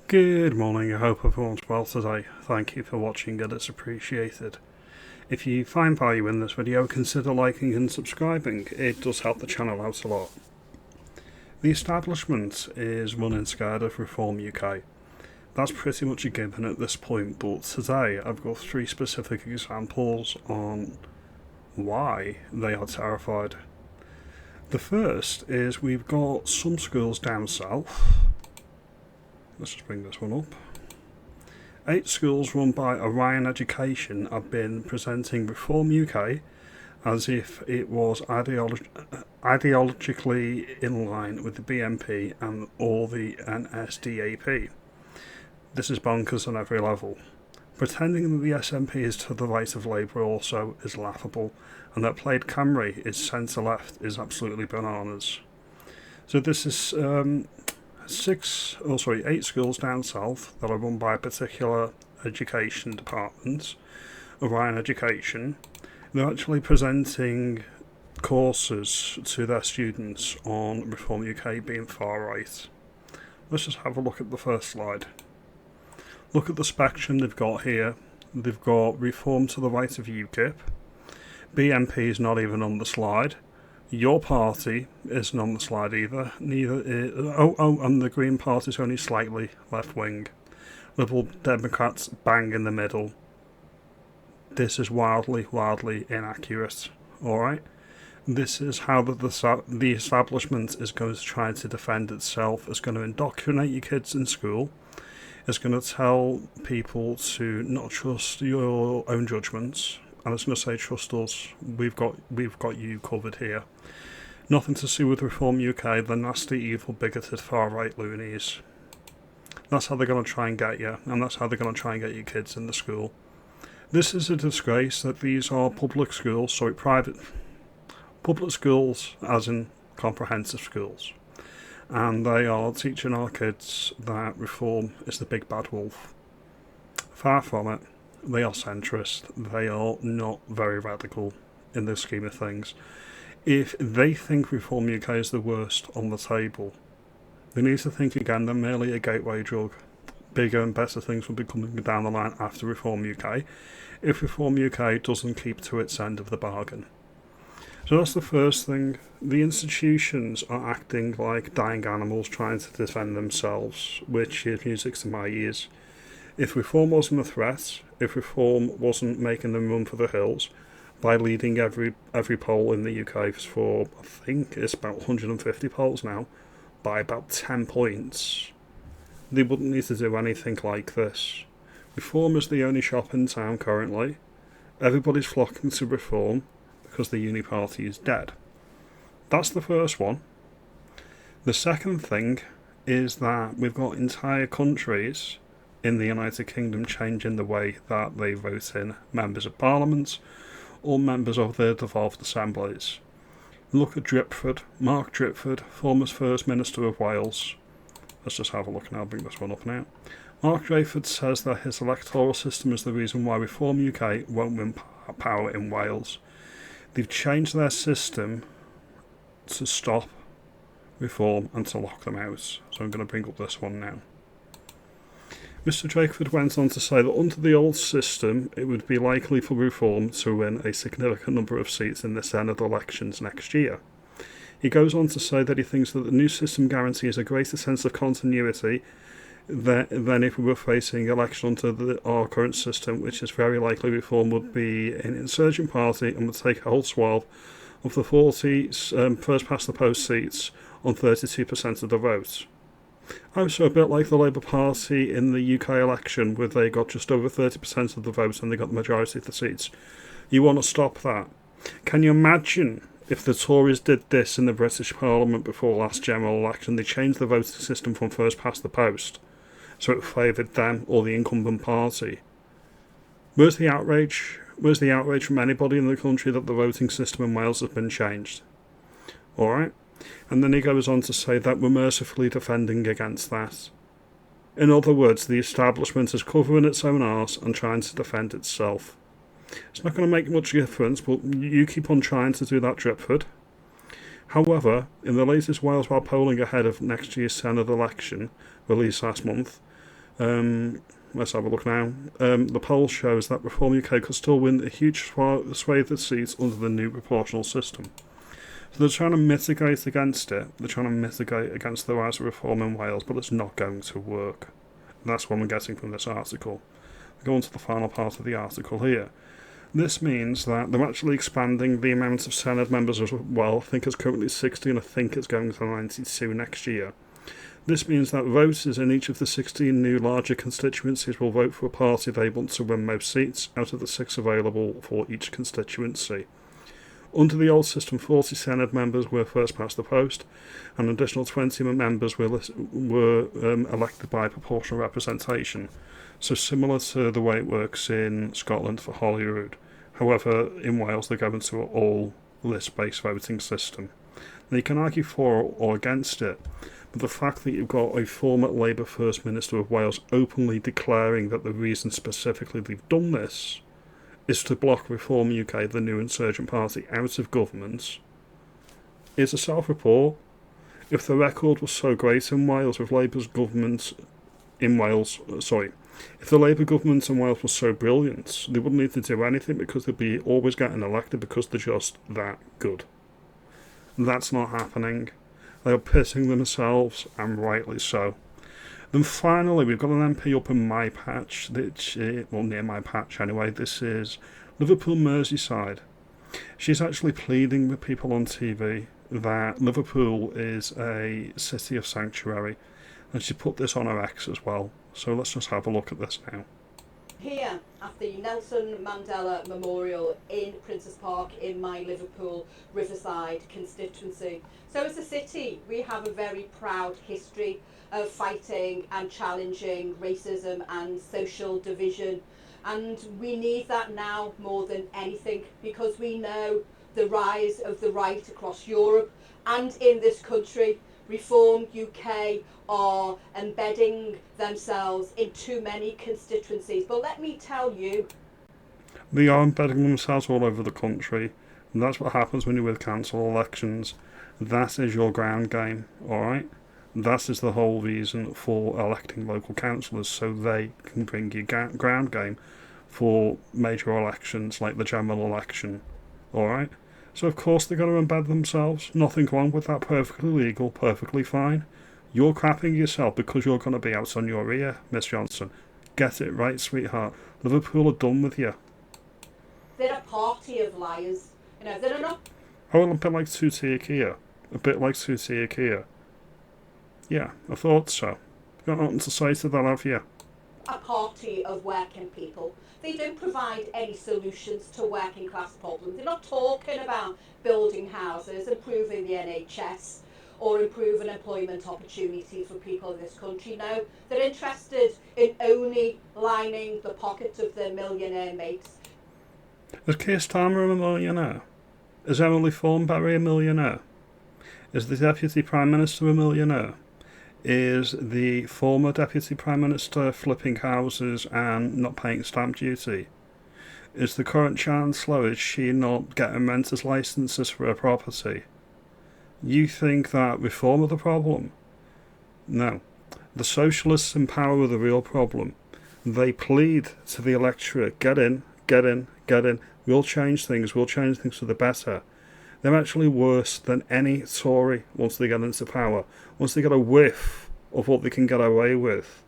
Good morning, I hope everyone's well today. Thank you for watching, it is appreciated. If you find value in this video, consider liking and subscribing, it does help the channel out a lot. The establishment is running scared of Reform UK. That's pretty much a given at this point, but today I've got 3 specific examples on why they are terrified. The first is we've got some schools down south. Let's just bring this one up. 8 schools run by Orion Education have been presenting Reform UK as if it was ideologically in line with the BNP and or the NSDAP. This is bonkers on every level. Pretending that the SNP is to the right of Labour also is laughable, and that Plaid Cymru is centre-left is absolutely bananas. So this is 8 schools down south that are run by a particular education department, Orion Education. They're actually presenting courses to their students on Reform UK being far right. Let's just have a look at the first slide. Look at the spectrum they've got here. They've got Reform to the right of UKIP. BNP is not even on the slide. Your party isn't on the slide either. Neither is, and the Green Party is only slightly left wing. Liberal Democrats bang in the middle. This is wildly inaccurate. Alright? This is how the establishment is going to try to defend itself. It's going to indoctrinate your kids in school. It's going to tell people to not trust your own judgments. And it's going to say, trust us, we've got you covered here. Nothing to do with Reform UK, the nasty, evil, bigoted, far-right loonies. That's how they're going to try and get you, and that's how they're going to try and get your kids in the school. This is a disgrace that these are public schools, public schools as in comprehensive schools. And they are teaching our kids that Reform is the big bad wolf. Far from it. They are centrist. They are not very radical in the scheme of things. If they think Reform UK is the worst on the table, they need to think again they're merely a gateway drug. Bigger and better things will be coming down the line after Reform UK if Reform UK doesn't keep to its end of the bargain. So that's the first thing. The institutions are acting like dying animals trying to defend themselves, which is music to my ears. If Reform wasn't a threat, if Reform wasn't making them run for the hills by leading every poll in the UK for, I think it's about 150 polls now, by about 10 points, they wouldn't need to do anything like this. Reform is the only shop in town currently. Everybody's flocking to Reform because the uni party is dead. That's the first one. The second thing is that we've got entire countries in the United Kingdom changing the way that they vote in members of parliament or members of their devolved assemblies. Look at Dripford, Mark Dripford, former First Minister of Wales. Let's just have a look now, bring this one up now. Mark Dripford says that his electoral system is the reason why Reform UK won't win power in Wales. They've changed their system to stop Reform and to lock them out. So I'm going to bring up this one now. Mr. Drakeford went on to say that under the old system, it would be likely for Reform to win a significant number of seats in the Senate elections next year. He goes on to say that he thinks that the new system guarantees a greater sense of continuity than if we were facing election under our current system, which is very likely Reform would be an insurgent party and would take a whole swath of the 40 first-past-the-post seats on 32% of the vote. Oh, so a bit like the Labour Party in the UK election, where they got just over 30% of the vote and they got the majority of the seats. You want to stop that. Can you imagine if the Tories did this in the British Parliament before last general election? They changed the voting system from first past the post, so it favoured them or the incumbent party. Where's the outrage? Where's the outrage from anybody in the country that the voting system in Wales has been changed? Alright? And then he goes on to say that we're mercifully defending against that. In other words, the establishment is covering its own arse and trying to defend itself. It's not going to make much difference, but you keep on trying to do that, Dripford. However, in the latest Wales polling ahead of next year's Senate election, released last month, Let's have a look now. The poll shows that Reform UK could still win a huge swathe of seats under the new proportional system. So they're trying to mitigate against it. They're trying to mitigate against the rise of reform in Wales, but it's not going to work. And that's what I'm getting from this article. Go on to the final part of the article here. This means that they're actually expanding the amount of Senate members as well. I think it's currently 60 and I think it's going to 92 next year. This means that voters in each of the 16 new larger constituencies will vote for a party they want to win most seats out of the 6 available for each constituency. Under the old system, 40 Senate members were first past the post, and an additional 20 members were elected by proportional representation. So similar to the way it works in Scotland for Holyrood. However, in Wales they're going to an all list-based voting system. Now you can argue for or against it, but the fact that you've got a former Labour First Minister of Wales openly declaring that the reason specifically they've done this is to block Reform UK, the new insurgent party, out of government, is a self-report. If the record was so great in Wales with Labour's government in Wales, if the Labour government in Wales was so brilliant, they wouldn't need to do anything because they'd be always getting elected because they're just that good. That's not happening. They are pissing themselves, and rightly so. Then finally, we've got an MP up in my patch, near my patch anyway. This is Liverpool Merseyside. She's actually pleading with people on TV that Liverpool is a city of sanctuary, and she put this on her X as well. So let's just have a look at this now. Here at the Nelson Mandela Memorial in Princes Park in my Liverpool Riverside constituency. So as a city, we have a very proud history of fighting and challenging racism and social division. And we need that now more than anything, because we know the rise of the right across Europe and in this country. Reform UK are embedding themselves in too many constituencies. But let me tell you, they are embedding themselves all over the country, and that's what happens when you're with council elections. That is your ground game, alright? That is the whole reason for electing local councillors, so they can bring you ground game for major elections like the general election, alright? So of course they're going to embed themselves. Nothing wrong with that. Perfectly legal, perfectly fine. You're crapping yourself because you're going to be out on your ear, Miss Johnson. Get it right, sweetheart. Liverpool are done with you. They're a party of liars. They're not. Oh, a bit like Tuti Ikea. A bit like Tuti Ikea. Yeah, I thought so. Got nothing to say to that, have you? A party of working people. They don't provide any solutions to working class problems. They're not talking about building houses, improving the NHS, or improving employment opportunities for people in this country. No, they're interested in only lining the pockets of their millionaire mates. Is Keir Starmer a millionaire? Is Emily Thornberry a millionaire? Is the Deputy Prime Minister a millionaire? Is the former Deputy Prime Minister flipping houses and not paying stamp duty? Is the current Chancellor, is she not getting renters' licences for her property? You think that reform are the problem? No. The socialists in power are the real problem. They plead to the electorate, get in, get in, get in. We'll change things for the better. They're actually worse than any Tory once they get into power. Once they get a whiff of what they can get away with,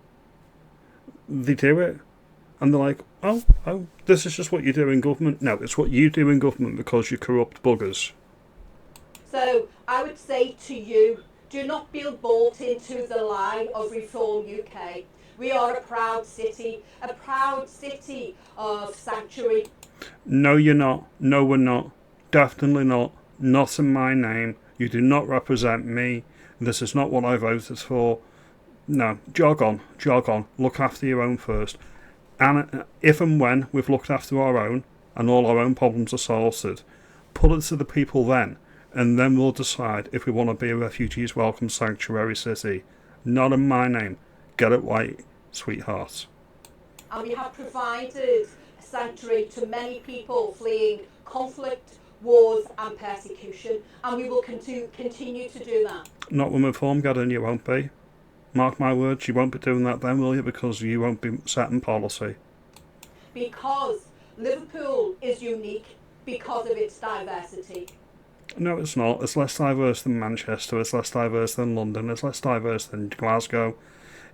they do it. And they're like, oh, this is just what you do in government. No, it's what you do in government because you corrupt buggers. So I would say to you, do not be bought into the lie of Reform UK. We are a proud city of sanctuary. No, you're not. No, we're not. Definitely not. Not in my name. You do not represent me. This is not what I voted for. No, jog on. Look after your own first. And if and when we've looked after our own and all our own problems are sorted, put it to the people then, and then we'll decide if we want to be a refugees welcome sanctuary city. Not in my name. Get it right, sweetheart. And we have provided sanctuary to many people fleeing conflict, wars and persecution, and we will continue to do that. Not when reform got in, you won't be. Mark my words, you won't be doing that then, will you? Because you won't be setting policy. Because Liverpool is unique because of its diversity. No, it's not. It's less diverse than Manchester, it's less diverse than London, it's less diverse than Glasgow.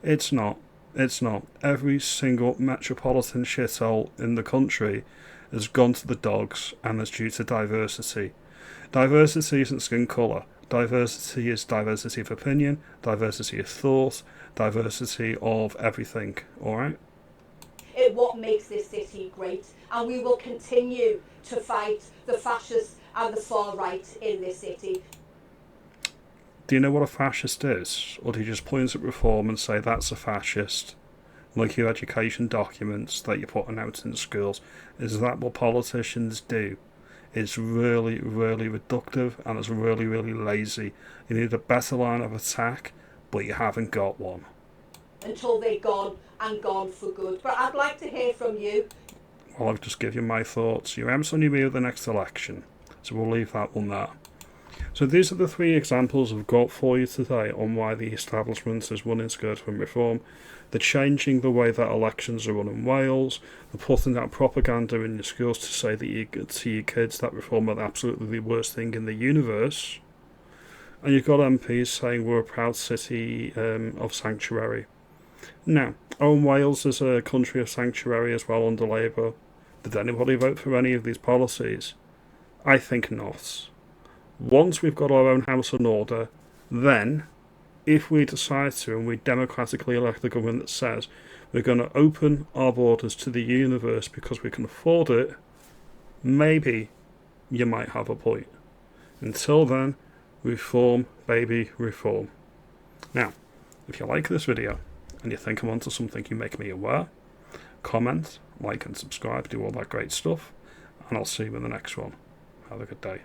It's not. It's not. Every single metropolitan shithole in the country has gone to the dogs, and it's due to diversity. Diversity isn't skin colour. Diversity is diversity of opinion, diversity of thought, diversity of everything, alright? It's what makes this city great, and we will continue to fight the fascists and the far right in this city. Do you know what a fascist is? Or do you just point at reform and say that's a fascist? Like your education documents that you're putting out in schools. Is that what politicians do? It's really, really reductive, and it's really, really lazy. You need a better line of attack, but you haven't got one. Until they're gone, and gone for good. But I'd like to hear from you. Well, I'll just give you my thoughts. Your M's on your me with the next election. So we'll leave that one there. So these are the 3 examples I've got for you today on why the establishment is running scared from reform. They're changing the way that elections are run in Wales. They're putting out propaganda in your schools to say that to your kids that reform are absolutely the worst thing in the universe. And you've got MPs saying we're a proud city of sanctuary. Now, Wales is a country of sanctuary as well under Labour. Did anybody vote for any of these policies? I think not. Once we've got our own house in order, then, if we decide to and we democratically elect the government that says we're going to open our borders to the universe because we can afford it, maybe you might have a point. Until then, reform, baby, reform. Now, if you like this video and you think I'm onto something, you make me aware. Comment, like and subscribe, do all that great stuff, and I'll see you in the next one. Have a good day.